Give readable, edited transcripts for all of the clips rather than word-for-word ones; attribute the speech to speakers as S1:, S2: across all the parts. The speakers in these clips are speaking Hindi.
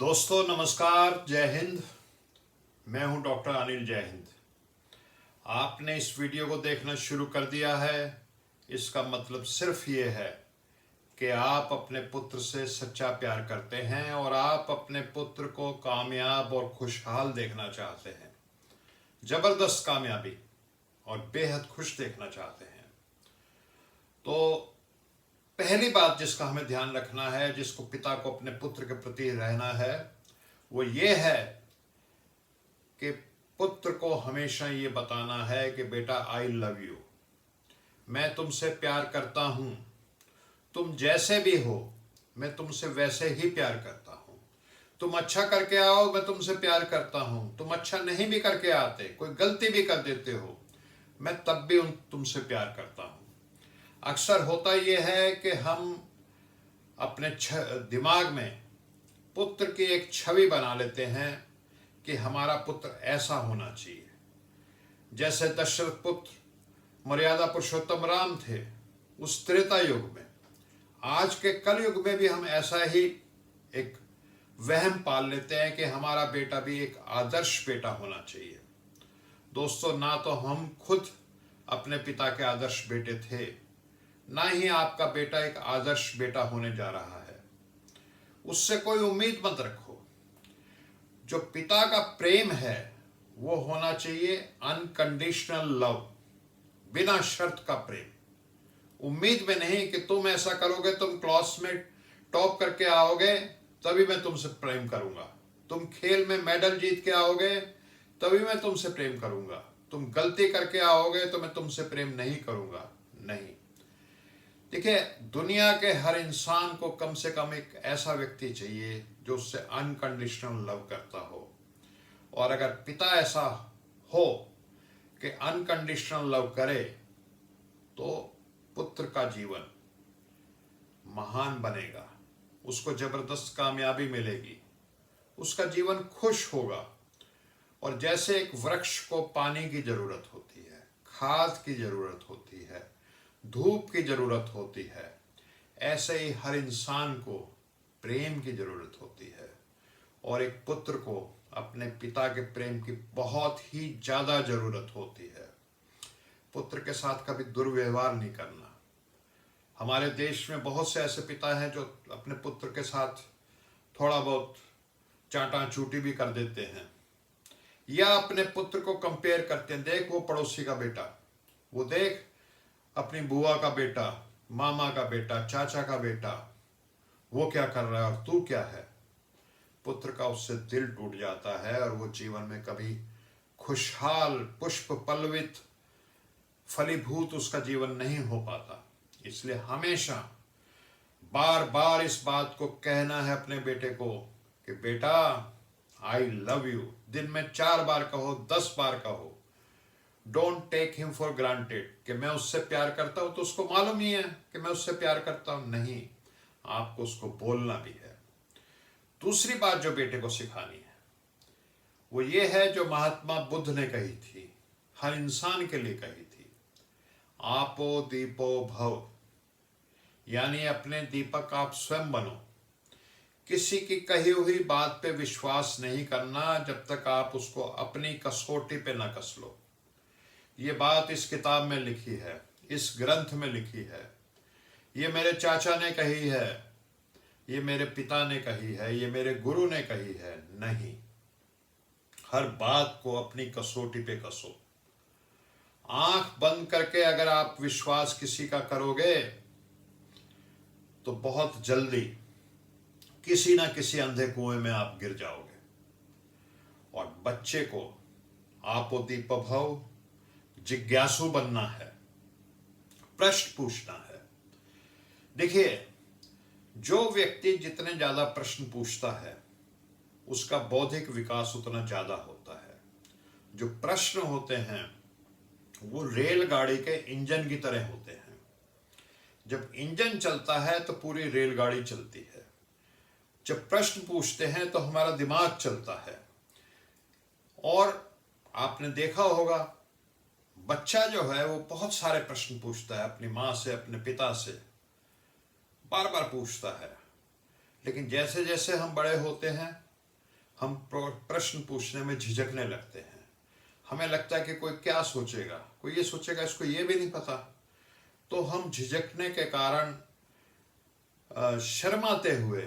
S1: दोस्तों नमस्कार, जय हिंद। मैं हूं डॉक्टर अनिल। जय हिंद। आपने इस वीडियो को देखना शुरू कर दिया है, इसका मतलब सिर्फ ये है कि आप अपने पुत्र से सच्चा प्यार करते हैं और आप अपने पुत्र को कामयाब और खुशहाल देखना चाहते हैं, जबरदस्त कामयाबी और बेहद खुश देखना चाहते हैं। तो पहली बात जिसका हमें ध्यान रखना है, जिसको पिता को अपने पुत्र के प्रति रहना है, वो ये है कि पुत्र को हमेशा ये बताना है कि बेटा आई लव यू, मैं तुमसे प्यार करता हूं, तुम जैसे भी हो मैं तुमसे वैसे ही प्यार करता हूं। तुम अच्छा करके आओ, मैं तुमसे प्यार करता हूं। तुम अच्छा नहीं भी करके आते, कोई गलती भी कर देते हो, मैं तब भी तुमसे प्यार करता हूं। अक्सर होता यह है कि हम अपने दिमाग में पुत्र की एक छवि बना लेते हैं कि हमारा पुत्र ऐसा होना चाहिए। जैसे दशरथ पुत्र मर्यादा पुरुषोत्तम राम थे उस त्रेता युग में, आज के कल युग में भी हम ऐसा ही एक वहम पाल लेते हैं कि हमारा बेटा भी एक आदर्श बेटा होना चाहिए। दोस्तों, ना तो हम खुद अपने पिता के आदर्श बेटे थे, ना ही आपका बेटा एक आदर्श बेटा होने जा रहा है। उससे कोई उम्मीद मत रखो। जो पिता का प्रेम है वो होना चाहिए अनकंडीशनल लव, बिना शर्त का प्रेम। उम्मीद में नहीं कि तुम ऐसा करोगे, तुम क्लास में टॉप करके आओगे तभी मैं तुमसे प्रेम करूंगा, तुम खेल में मेडल जीत के आओगे तभी मैं तुमसे प्रेम करूंगा, तुम गलती करके आओगे तो मैं तुमसे प्रेम नहीं करूंगा। नहीं। देखिए, दुनिया के हर इंसान को कम से कम एक ऐसा व्यक्ति चाहिए जो उससे अनकंडीशनल लव करता हो। और अगर पिता ऐसा हो कि अनकंडीशनल लव करे तो पुत्र का जीवन महान बनेगा, उसको जबरदस्त कामयाबी मिलेगी, उसका जीवन खुश होगा। और जैसे एक वृक्ष को पानी की जरूरत होती है, खाद की जरूरत होती है, धूप की जरूरत होती है, ऐसे ही हर इंसान को प्रेम की जरूरत होती है। और एक पुत्र को अपने पिता के प्रेम की बहुत ही ज्यादा जरूरत होती है। पुत्र के साथ कभी दुर्व्यवहार नहीं करना। हमारे देश में बहुत से ऐसे पिता हैं जो अपने पुत्र के साथ थोड़ा बहुत चाटा चूटी भी कर देते हैं, या अपने पुत्र को कंपेयर करते हैं। देख वो पड़ोसी का बेटा, वो देख अपनी बुआ का बेटा, मामा का बेटा, चाचा का बेटा, वो क्या कर रहा है और तू क्या है। पुत्र का उससे दिल टूट जाता है और वो जीवन में कभी खुशहाल, पुष्प पल्लवित, फलीभूत उसका जीवन नहीं हो पाता। इसलिए हमेशा बार बार इस बात को कहना है अपने बेटे को कि बेटा आई लव यू। दिन में 4 बार कहो, 10 बार कहो। Don't take him for granted कि मैं उससे प्यार करता हूं तो उसको मालूम ही है कि मैं उससे प्यार करता हूं। नहीं, आपको उसको बोलना भी है। दूसरी बात जो बेटे को सिखानी है वो ये है जो महात्मा बुद्ध ने कही थी, हर इंसान के लिए कही थी, आपो दीपो भव। यानी अपने दीपक आप स्वयं बनो। किसी की कही हुई बात पे विश्वास नहीं करना जब तक आप उसको अपनी कसौटी पे न कस लो। ये बात इस किताब में लिखी है, इस ग्रंथ में लिखी है, ये मेरे चाचा ने कही है, ये मेरे पिता ने कही है, ये मेरे गुरु ने कही है। नहीं, हर बात को अपनी कसौटी पे कसो। आंख बंद करके अगर आप विश्वास किसी का करोगे तो बहुत जल्दी किसी ना किसी अंधे कुएं में आप गिर जाओगे। और बच्चे को आपो दीपो भव, जिज्ञासु बनना है, प्रश्न पूछना है। देखिए, जो व्यक्ति जितने ज्यादा प्रश्न पूछता है उसका बौद्धिक विकास उतना ज्यादा होता है। जो प्रश्न होते हैं वो रेलगाड़ी के इंजन की तरह होते हैं। जब इंजन चलता है तो पूरी रेलगाड़ी चलती है। जब प्रश्न पूछते हैं तो हमारा दिमाग चलता है। और आपने देखा होगा, बच्चा जो है वो बहुत सारे प्रश्न पूछता है अपनी माँ से, अपने पिता से, बार बार पूछता है। लेकिन जैसे जैसे हम बड़े होते हैं हम प्रश्न पूछने में झिझकने लगते हैं। हमें लगता है कि कोई क्या सोचेगा, कोई ये सोचेगा इसको ये भी नहीं पता। तो हम झिझकने के कारण शर्माते हुए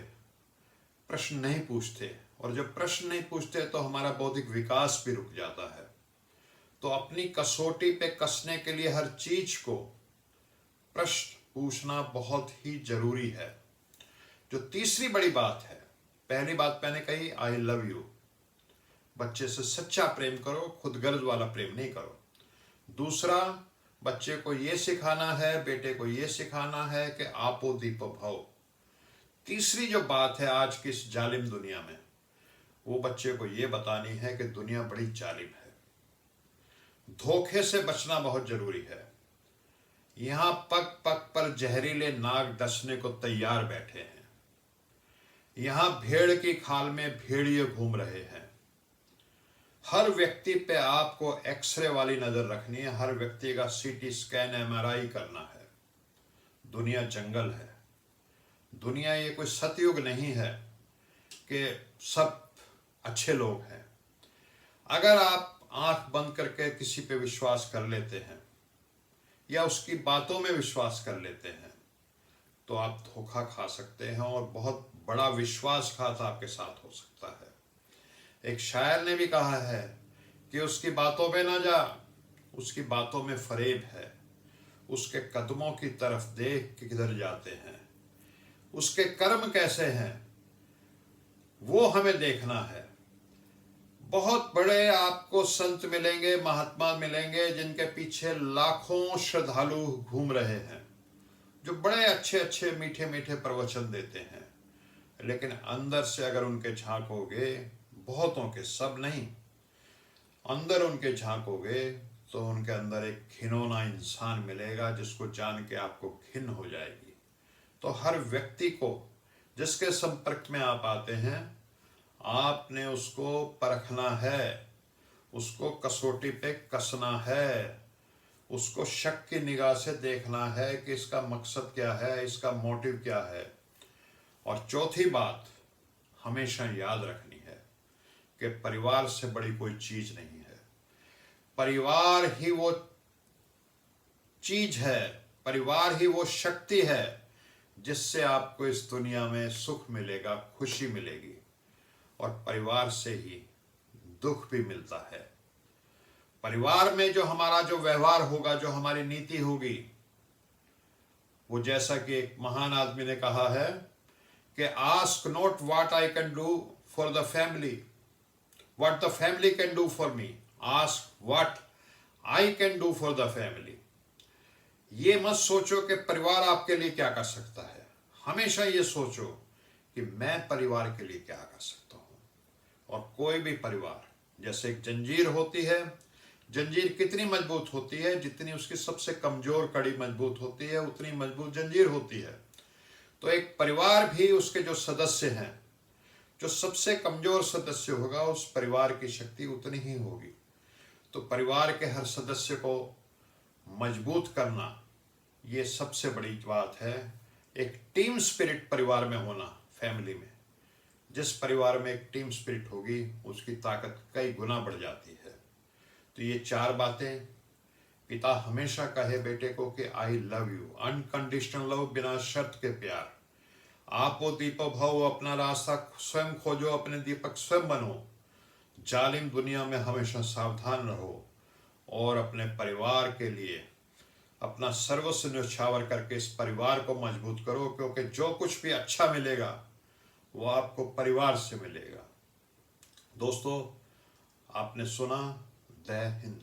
S1: प्रश्न नहीं पूछते, और जब प्रश्न नहीं पूछते तो हमारा बौद्धिक विकास भी रुक जाता है। तो अपनी कसौटी पे कसने के लिए हर चीज को प्रश्न पूछना बहुत ही जरूरी है। जो तीसरी बड़ी बात है, पहली बात मैंने कही आई लव यू, बच्चे से सच्चा प्रेम करो, खुदगर्ज वाला प्रेम नहीं करो। दूसरा, बच्चे को ये सिखाना है, बेटे को ये सिखाना है कि आपो दीपो भव। तीसरी जो बात है आज की इस जालिम दुनिया में, वो बच्चे को ये बतानी है कि दुनिया बड़ी जालिम है। धोखे से बचना बहुत जरूरी है। यहां पग पग पर जहरीले नाग डसने को तैयार बैठे हैं। यहां भेड़ की खाल में भेड़िए घूम रहे हैं। हर व्यक्ति पे आपको एक्सरे वाली नजर रखनी है, हर व्यक्ति का सीटी स्कैन एमआरआई करना है। दुनिया जंगल है। दुनिया ये कोई सतयुग नहीं है कि सब अच्छे लोग हैं। अगर आप आंख बंद करके किसी पे विश्वास कर लेते हैं या उसकी बातों में विश्वास कर लेते हैं तो आप धोखा खा सकते हैं, और बहुत बड़ा विश्वासघात आपके साथ हो सकता है। एक शायर ने भी कहा है कि उसकी बातों में ना जा, उसकी बातों में फरेब है। उसके कदमों की तरफ देख के किधर जाते हैं, उसके कर्म कैसे हैं वो हमें देखना है। बहुत बड़े आपको संत मिलेंगे, महात्मा मिलेंगे, जिनके पीछे लाखों श्रद्धालु घूम रहे हैं, जो बड़े अच्छे अच्छे मीठे मीठे प्रवचन देते हैं, लेकिन अंदर से अगर उनके झांकोगे, बहुतों के, सब नहीं, अंदर उनके झांकोगे तो उनके अंदर एक घिनौना इंसान मिलेगा जिसको जान के आपको घिन हो जाएगी। तो हर व्यक्ति को जिसके संपर्क में आप आते हैं, आपने उसको परखना है, उसको कसौटी पे कसना है, उसको शक की निगाह से देखना है कि इसका मकसद क्या है, इसका मोटिव क्या है। और चौथी बात हमेशा याद रखनी है कि परिवार से बड़ी कोई चीज नहीं है। परिवार ही वो चीज है, परिवार ही वो शक्ति है जिससे आपको इस दुनिया में सुख मिलेगा, खुशी मिलेगी, और परिवार से ही दुख भी मिलता है। परिवार में जो हमारा जो व्यवहार होगा, जो हमारी नीति होगी, वो जैसा कि एक महान आदमी ने कहा है कि ask not what I can do for the family, what the family can do for me, ask what I can do for the family. ये मत सोचो कि परिवार आपके लिए क्या कर सकता है, हमेशा ये सोचो कि मैं परिवार के लिए क्या कर सकता हूं। और कोई भी परिवार, जैसे एक जंजीर होती है, जंजीर कितनी मजबूत होती है, जितनी उसकी सबसे कमजोर कड़ी मजबूत होती है उतनी मजबूत जंजीर होती है। तो एक परिवार भी उसके जो सदस्य हैं, जो सबसे कमजोर सदस्य होगा, उस परिवार की शक्ति उतनी ही होगी। तो परिवार के हर सदस्य को मजबूत करना, ये सबसे बड़ी बात है। एक टीम स्पिरिट परिवार में होना, फैमिली में, जिस परिवार में एक टीम स्पिरिट होगी उसकी ताकत कई गुना बढ़ जाती है। तो ये 4 बातें पिता हमेशा कहे बेटे को कि I love you, unconditional love, बिना शर्त के प्यार। आपो दीपो भव, अपना रास्ता स्वयं खोजो, अपने दीपक स्वयं बनो। जालिम दुनिया में हमेशा सावधान रहो और अपने परिवार के लिए अपना सर्वस्व न्यौछावर करके इस परिवार को मजबूत करो, क्योंकि जो कुछ भी अच्छा मिलेगा वो आपको परिवार से मिलेगा। दोस्तों, आपने सुना। जय हिंद।